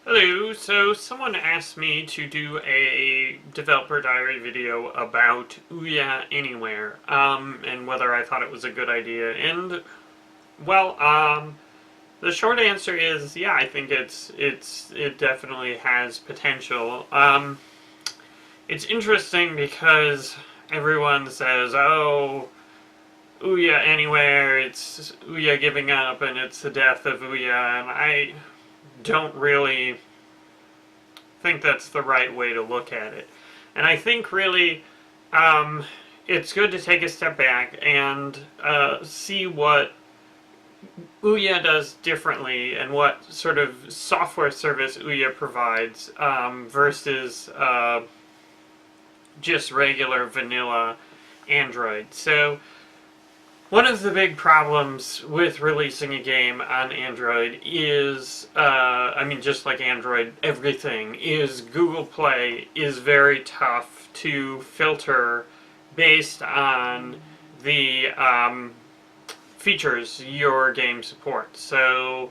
Hello, so someone asked me to do a developer diary video about Ouya Anywhere, and whether I thought it was a good idea, and, well, the short answer is, yeah, I think it definitely has potential. It's interesting because everyone says, oh, Ouya Anywhere, it's Ouya giving up, and it's the death of Ouya, and I don't really think that's the right way to look at it. And I think really it's good to take a step back and see what Ouya does differently and what sort of software service Ouya provides versus just regular vanilla Android. So one of the big problems with releasing a game on Android is, just like Android, everything, is Google Play is very tough to filter based on the features your game supports. So,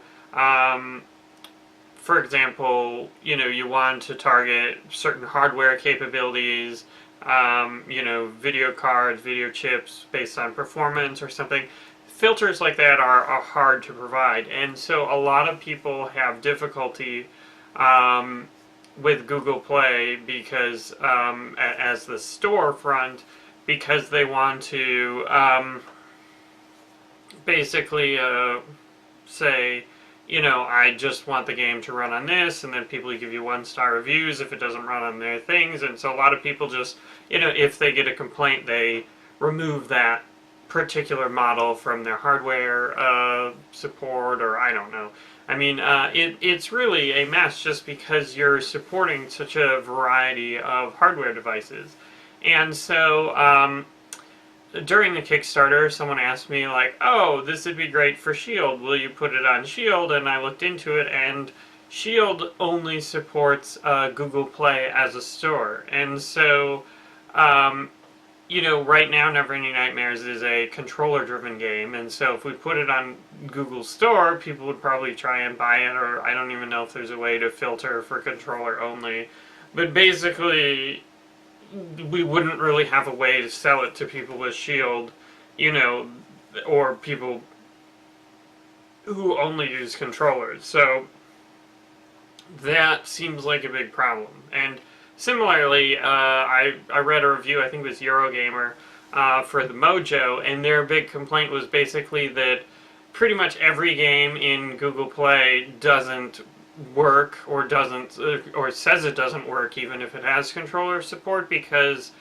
for example, you want to target certain hardware capabilities, video cards, video chips based on performance or something. Filters like that are hard to provide, and so a lot of people have difficulty with Google Play because, as the storefront, because they want to basically say, I just want the game to run on this, and then people give you 1-star reviews if it doesn't run on their things, and so a lot of people just, if they get a complaint, they remove that particular model from their hardware support, or I don't know. I mean, it's really a mess just because you're supporting such a variety of hardware devices. And so, during the Kickstarter, someone asked me, like, oh, this would be great for Shield. Will you put it on Shield? And I looked into it, and Shield only supports Google Play as a store. And so, right now, Neverending Nightmares is a controller-driven game, and so if we put it on Google Store, people would probably try and buy it, or I don't even know if there's a way to filter for controller only. But basically, we wouldn't really have a way to sell it to people with Shield, or people who only use controllers. So that seems like a big problem. And similarly, I read a review, I think it was Eurogamer, for the Mojo, and their big complaint was basically that pretty much every game in Google Play doesn't work, or says it doesn't work even if it has controller support, because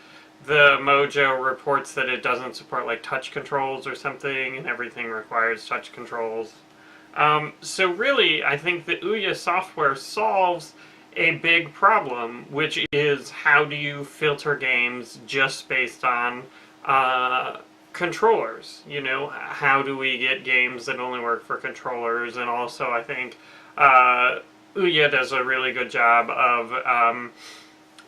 the Mojo reports that it doesn't support like touch controls or something, and everything requires touch controls. So really, I think the Ouya software solves a big problem, which is how do you filter games just based on controllers? How do we get games that only work for controllers? And also, I think Ouya does a really good job of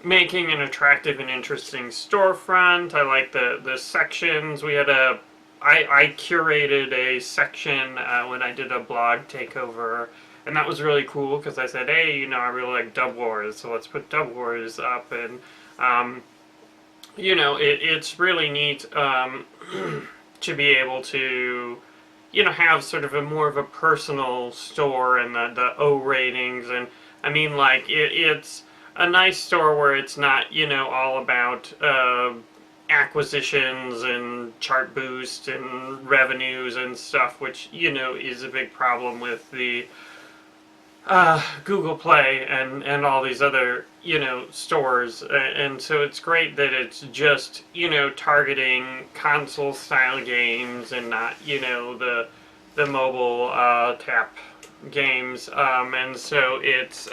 making an attractive and interesting storefront. I like the sections. I curated a section when I did a blog takeover, and that was really cool because I said, hey, I really like Dub Wars, so let's put Dub Wars up, and it's really neat to be able to have sort of more of a personal store, and the O ratings, and I mean, like, it's a nice store where it's not, all about acquisitions and chart boost and revenues and stuff, which, is a big problem with the Google Play and all these other, stores. And so it's great that it's just, targeting console-style games and not, the mobile tap games. And so it's,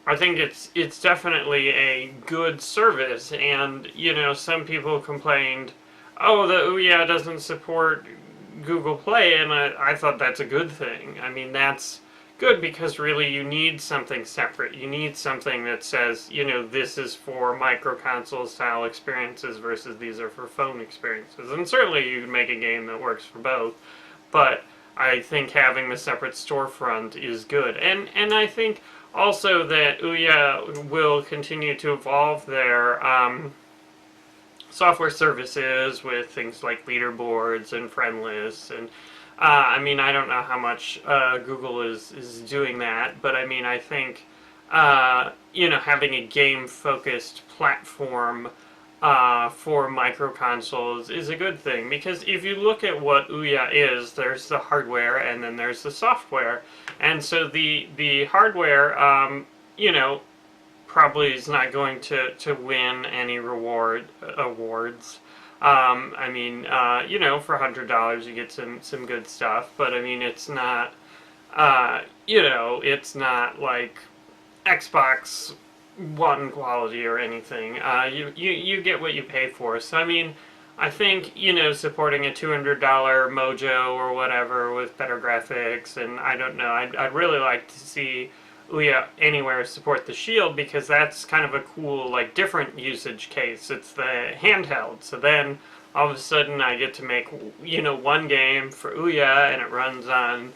I think it's definitely a good service. And, some people complained, oh, the Ouya doesn't support Google Play, and I thought that's a good thing. I mean, that's good because really you need something separate. You need something that says, this is for micro-console style experiences versus these are for phone experiences. And certainly you can make a game that works for both, but I think having the separate storefront is good. And I think also that Ouya will continue to evolve their software services with things like leaderboards and friend lists. And I mean, I don't know how much Google is doing that, but I mean, I think having a game-focused platform for micro consoles is a good thing, because if you look at what Ouya is, there's the hardware and then there's the software, and so the hardware, probably is not going to win any awards. I mean, for $100 you get some good stuff, but I mean, it's not, it's not like Xbox One quality or anything. You get what you pay for. So I mean, I think supporting a $200 Mojo or whatever with better graphics, and I don't know. I'd really like to see Ouya Anywhere support the Shield, because that's kind of a cool, like, different usage case. It's the handheld. So then all of a sudden I get to make one game for Ouya, and it runs on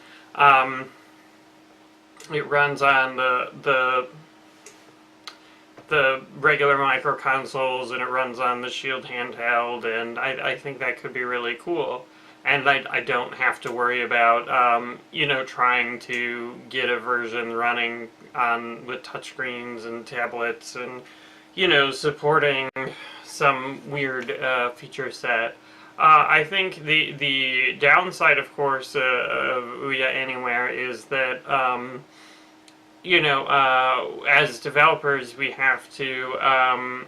the regular micro consoles, and it runs on the Shield handheld, and I think that could be really cool. And I don't have to worry about trying to get a version running with touchscreens and tablets, and supporting some weird feature set. I think the downside, of course, of Ouya Anywhere is that as developers, we have to,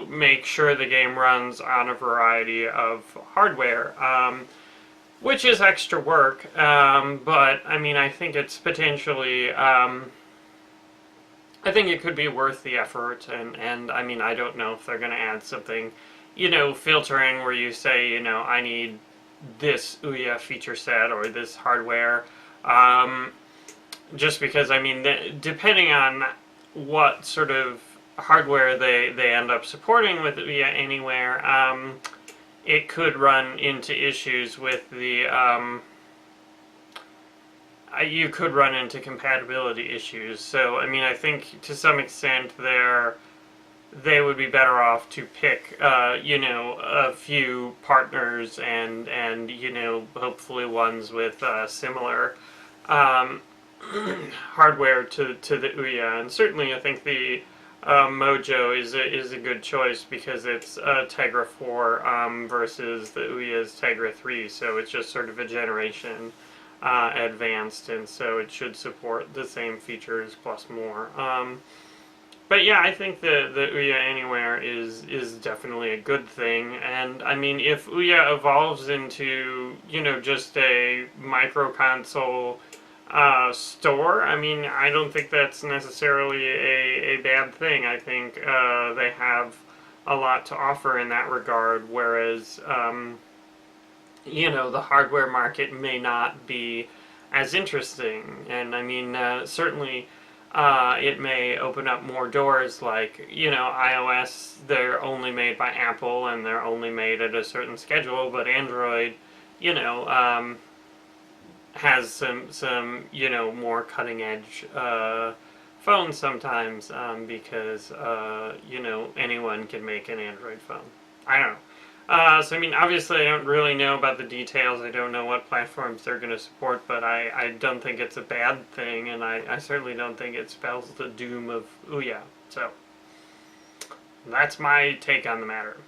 make sure the game runs on a variety of hardware, which is extra work, but, I mean, I think it's potentially, I think it could be worth the effort, and I mean, I don't know if they're going to add something, filtering where you say, I need this Ouya feature set or this hardware, just because, I mean, depending on what sort of hardware they end up supporting with Ouya Anywhere, it could run into issues with the, you could run into compatibility issues. So, I mean, I think to some extent they would be better off to pick, a few partners and hopefully ones with similar hardware to the Ouya. And certainly I think the Mojo is a good choice, because it's Tegra 4 versus the Ouya's Tegra 3, so it's just sort of a generation advanced, and so it should support the same features plus more. But yeah, I think the Ouya Anywhere is definitely a good thing, and I mean, if Ouya evolves into just a micro console store, I mean, I don't think that's necessarily a bad thing. I think they have a lot to offer in that regard, whereas the hardware market may not be as interesting. And I mean, certainly it may open up more doors, like iOS, they're only made by Apple and they're only made at a certain schedule, but Android has some more cutting edge phones sometimes, because anyone can make an Android phone. I don't know. So I mean, obviously I don't really know about the details. I don't know what platforms they're going to support, but I don't think it's a bad thing, and I certainly don't think it spells the doom of Ouya. So that's my take on the matter.